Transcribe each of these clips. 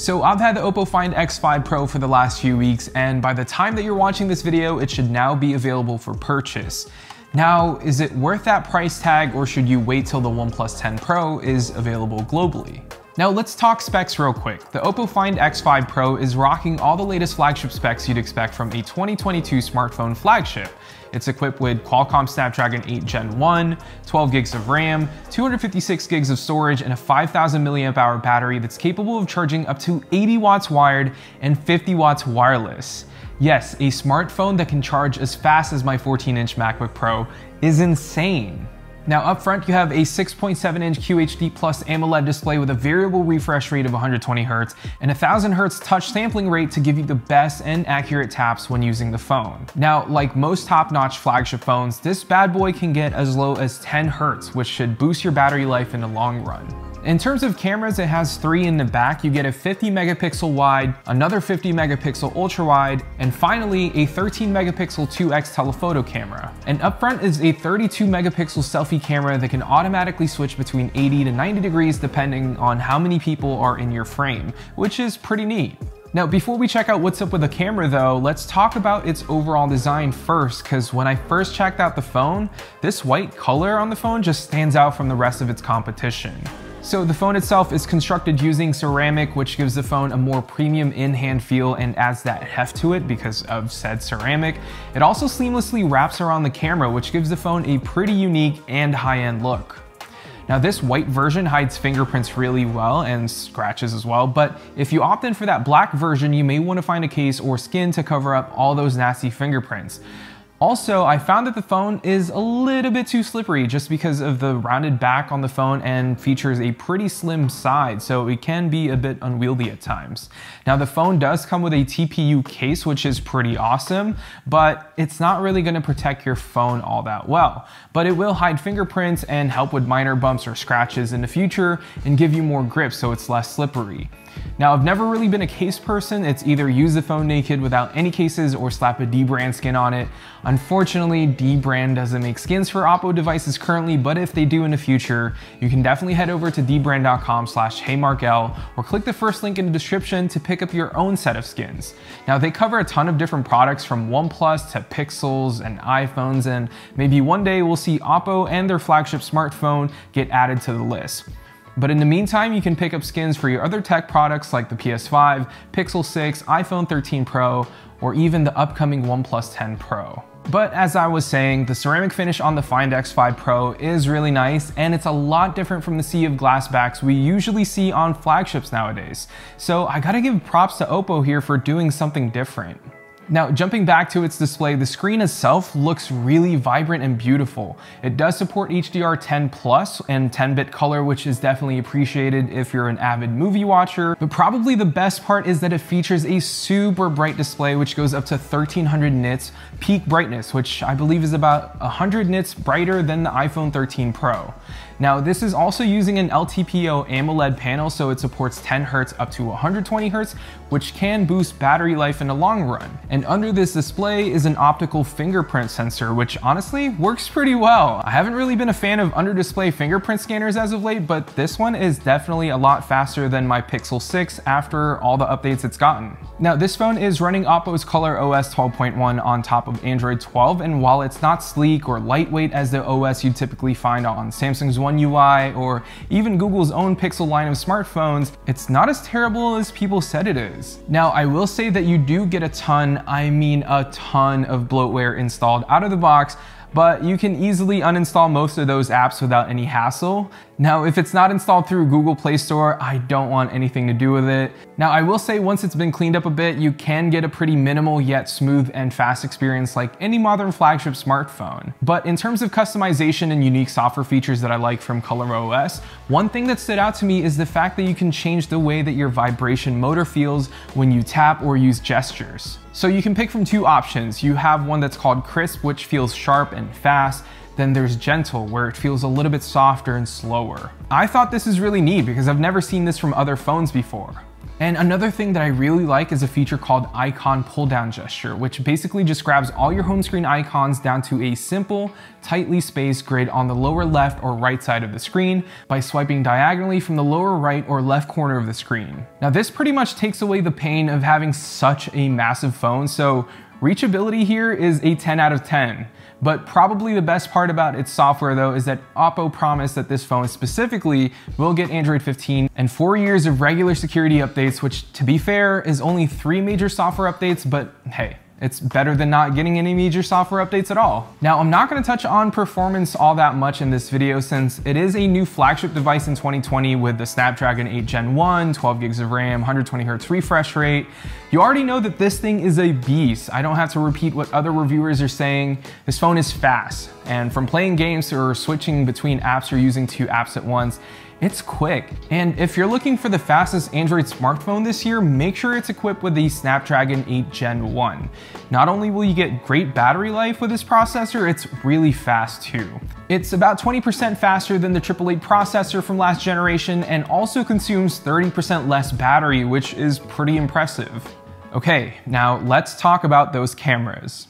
So I've had the Oppo Find X5 Pro for the last few weeks, and by the time that you're watching this video, it should now be available for purchase. Now, is it worth that price tag, or should you wait till the OnePlus 10 Pro is available globally? Now let's talk specs real quick. The Oppo Find X5 Pro is rocking all the latest flagship specs you'd expect from a 2022 smartphone flagship. It's equipped with Qualcomm Snapdragon 8 Gen 1, 12 gigs of RAM, 256 gigs of storage, and a 5000 mAh battery that's capable of charging up to 80 watts wired and 50 watts wireless. Yes, a smartphone that can charge as fast as my 14-inch MacBook Pro is insane. Now up front, you have a 6.7-inch QHD Plus AMOLED display with a variable refresh rate of 120 Hz and a 1000 Hz touch sampling rate to give you the best and accurate taps when using the phone. Now, like most top-notch flagship phones, this bad boy can get as low as 10 Hz, which should boost your battery life in the long run. In terms of cameras, it has 3 in the back. You get a 50 megapixel wide, another 50 megapixel ultra wide, and finally a 13 megapixel 2x telephoto camera. And up front is a 32 megapixel selfie camera that can automatically switch between 80 to 90 degrees depending on how many people are in your frame, which is pretty neat. Now, before we check out what's up with the camera though, let's talk about its overall design first, because when I first checked out the phone, this white color on the phone just stands out from the rest of its competition. So the phone itself is constructed using ceramic, which gives the phone a more premium in-hand feel and adds that heft to it because of said ceramic. It also seamlessly wraps around the camera, which gives the phone a pretty unique and high-end look. Now this white version hides fingerprints really well and scratches as well, but if you opt in for that black version, you may want to find a case or skin to cover up all those nasty fingerprints. Also, I found that the phone is a little bit too slippery just because of the rounded back on the phone and features a pretty slim side, so it can be a bit unwieldy at times. Now the phone does come with a TPU case, which is pretty awesome, but it's not really going to protect your phone all that well. But it will hide fingerprints and help with minor bumps or scratches in the future and give you more grip so it's less slippery. Now, I've never really been a case person. It's either use the phone naked without any cases or slap a D-brand skin on it. Unfortunately, D-brand doesn't make skins for Oppo devices currently, but if they do in the future, you can definitely head over to dbrand.com/heymarkel or click the first link in the description to pick up your own set of skins. Now, they cover a ton of different products from OnePlus to Pixels and iPhones, and maybe one day we'll see Oppo and their flagship smartphone get added to the list. But in the meantime, you can pick up skins for your other tech products like the PS5, Pixel 6, iPhone 13 Pro, or even the upcoming OnePlus 10 Pro. But as I was saying, the ceramic finish on the Find X5 Pro is really nice, and it's a lot different from the sea of glass backs we usually see on flagships nowadays. So I gotta give props to Oppo here for doing something different. Now, jumping back to its display, the screen itself looks really vibrant and beautiful. It does support HDR10 Plus and 10-bit color, which is definitely appreciated if you're an avid movie watcher. But probably the best part is that it features a super bright display, which goes up to 1300 nits peak brightness, which I believe is about 100 nits brighter than the iPhone 13 Pro. Now, this is also using an LTPO AMOLED panel, so it supports 10 Hz up to 120 Hz, which can boost battery life in the long run. And under this display is an optical fingerprint sensor, which honestly works pretty well. I haven't really been a fan of under-display fingerprint scanners as of late, but this one is definitely a lot faster than my Pixel 6 after all the updates it's gotten. Now, this phone is running Oppo's ColorOS 12.1 on top of Android 12, and while it's not sleek or lightweight as the OS you'd typically find on Samsung's One UI or even Google's own Pixel line of smartphones, it's not as terrible as people said it is. Now, I will say that you do get a ton, I mean a ton of bloatware installed out of the box, but you can easily uninstall most of those apps without any hassle. Now, if it's not installed through Google Play Store, I don't want anything to do with it. Now, I will say once it's been cleaned up a bit, you can get a pretty minimal yet smooth and fast experience like any modern flagship smartphone. But in terms of customization and unique software features that I like from ColorOS, one thing that stood out to me is the fact that you can change the way that your vibration motor feels when you tap or use gestures. So you can pick from 2 options. You have one that's called Crisp, which feels sharp and fast. Then there's Gentle, where it feels a little bit softer and slower. I thought this is really neat because I've never seen this from other phones before. And another thing that I really like is a feature called icon pull down gesture, which basically just grabs all your home screen icons down to a simple, tightly spaced grid on the lower left or right side of the screen by swiping diagonally from the lower right or left corner of the screen. Now this pretty much takes away the pain of having such a massive phone, so reachability here is a 10 out of 10. But probably the best part about its software though is that Oppo promised that this phone specifically will get Android 15 and 4 years of regular security updates, which to be fair is only 3 major software updates, but hey, it's better than not getting any major software updates at all. Now, I'm not gonna touch on performance all that much in this video since it is a new flagship device in 2020 with the Snapdragon 8 Gen 1, 12 gigs of RAM, 120 Hz refresh rate. You already know that this thing is a beast. I don't have to repeat what other reviewers are saying. This phone is fast, and from playing games or switching between apps or using 2 apps at once, it's quick. And if you're looking for the fastest Android smartphone this year, make sure it's equipped with the Snapdragon 8 Gen 1. Not only will you get great battery life with this processor, it's really fast too. It's about 20% faster than the 888 processor from last generation and also consumes 30% less battery, which is pretty impressive. Okay, now let's talk about those cameras.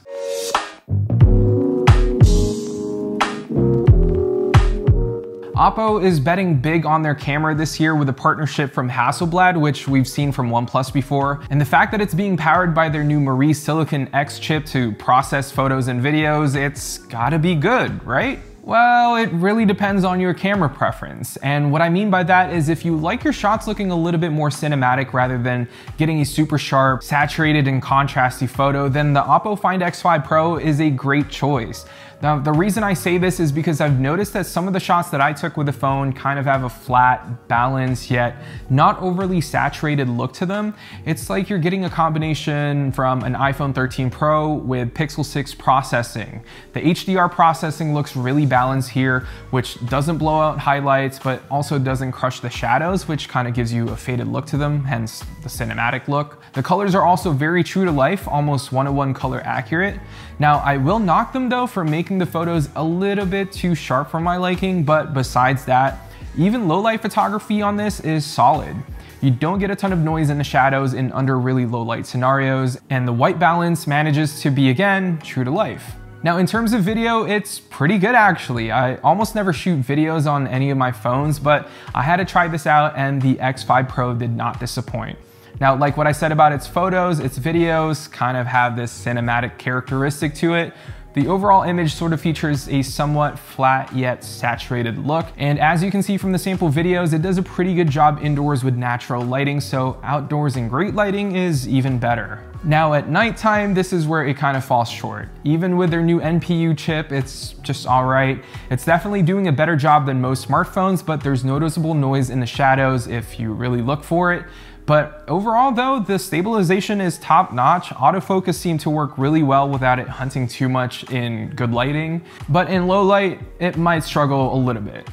Oppo is betting big on their camera this year with a partnership from Hasselblad, which we've seen from OnePlus before. And the fact that it's being powered by their new MariSillicon X chip to process photos and videos, it's gotta be good, right? Well, it really depends on your camera preference. And what I mean by that is if you like your shots looking a little bit more cinematic rather than getting a super sharp, saturated and contrasty photo, then the Oppo Find X5 Pro is a great choice. Now, the reason I say this is because I've noticed that some of the shots that I took with the phone kind of have a flat, balanced, yet not overly saturated look to them. It's like you're getting a combination from an iPhone 13 Pro with Pixel 6 processing. The HDR processing looks really balanced here, which doesn't blow out highlights, but also doesn't crush the shadows, which kind of gives you a faded look to them, hence the cinematic look. The colors are also very true to life, almost 1:1 color accurate. Now, I will knock them though for making the photos a little bit too sharp for my liking, but besides that, even low light photography on this is solid. You don't get a ton of noise in the shadows in under really low light scenarios, and the white balance manages to be, again, true to life. Now, in terms of video, it's pretty good actually. I almost never shoot videos on any of my phones, but I had to try this out and the X5 Pro did not disappoint. Now, like what I said about its photos, its videos kind of have this cinematic characteristic to it. The overall image sort of features a somewhat flat yet saturated look. And as you can see from the sample videos, it does a pretty good job indoors with natural lighting, so outdoors in great lighting is even better. Now at nighttime, this is where it kind of falls short. Even with their new NPU chip, it's just all right. It's definitely doing a better job than most smartphones, but there's noticeable noise in the shadows if you really look for it. But overall though, the stabilization is top notch. Autofocus seemed to work really well without it hunting too much in good lighting, but in low light, it might struggle a little bit.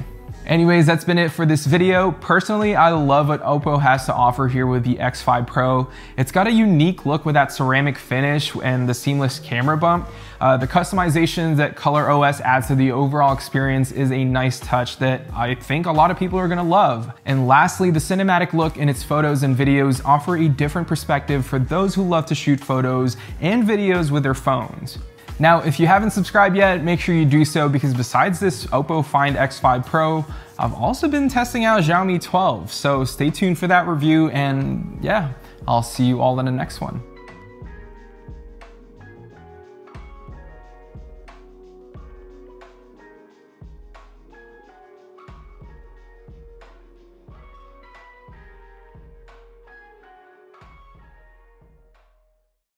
Anyways, that's been it for this video. Personally, I love what Oppo has to offer here with the X5 Pro. It's got a unique look with that ceramic finish and the seamless camera bump. The customization that ColorOS adds to the overall experience is a nice touch that I think a lot of people are gonna love. And lastly, the cinematic look in its photos and videos offer a different perspective for those who love to shoot photos and videos with their phones. Now, if you haven't subscribed yet, make sure you do so because besides this Oppo Find X5 Pro, I've also been testing out Xiaomi 12. So stay tuned for that review and yeah, I'll see you all in the next one.